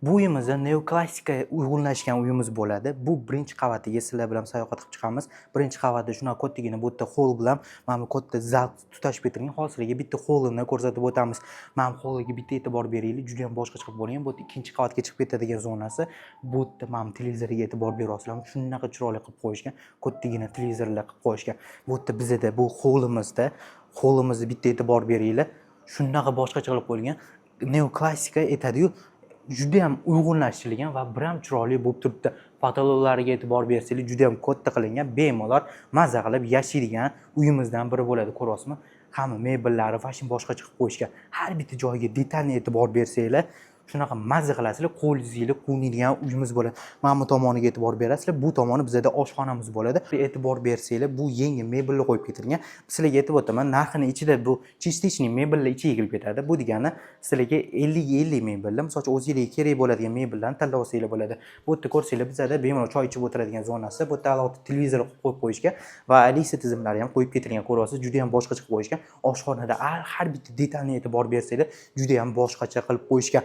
Bu uyimizda neoklassikaga uyg'unlashgan uyimiz bo'ladi. Bu birinchi qavatiga sizlar bilan sayohat qilib chiqamiz. Birinchi qavatda shunaqa kattagina bu yerda hol bilan mana bu katta zal tutashib bitilgan. Hozirga bitta holini ko'rsatib o'tamiz. Mana bu holiga bitta e'tibor beringlar. Juda ham boshqacha qilib bo'lgan. Bu yerda ikkinchi qavatga chiqib ketadigan zonasi. Bu yerda mana televizorga e'tibor berasizlar. Shunaqa chiroyli qilib qo'yishgan. Kattagina televizorlar qilib qo'yishgan. Bu yerda bizda bu holimizni bitta e'tibor beringlar. Shunaqa boshqacha qilib qo'yilgan. Neoklassika aytadi-yu, juda ham uyg'unlashtirilgan va biram chiroyli bo'lib turibdi. Patologlarga e'tibor bersanglar juda ham katta qilingan, bemalol maza qilib yashaydigan uyimizdan biri bo'ladi, ko'ryapsizmi? Hamma mebellari fashion boshqacha qilib qo'yishgan. Har bitta joyiga detalni e'tibor bersanglar, shunaqa maza qilasizlar, qo'lingizga qo'nadigan uyimiz bo'ladi. Mana bu tomoniga e'tibor berasizlar, bu tomoni bizda oshxonamiz bo'ladi. E'tibor bersanglar, bu yengil mebellar qo'yib ketilgan. Sizlarga aytib o'taman, narxini ichida bu chistichniy mebellar ichiga kirib ketadi. Bu degani sizlarga 50 mebellar, masalan, o'zingizga kerak bo'ladigan mebellarni tanlab olsanglar bo'ladi. Bu yerda ko'rsanglar, bizda bemalol choy ichib o'tiradigan zonasi, bu yerda alohida televizor qo'yib qo'yishgan va lista tizimlari ham qo'yib ketilgan, ko'ryapsiz, juda ham boshqacha qilib qo'yishgan. Oshxonada har bitta detalga e'tibor bersanglar, juda ham boshqacha qilib qo'yishgan.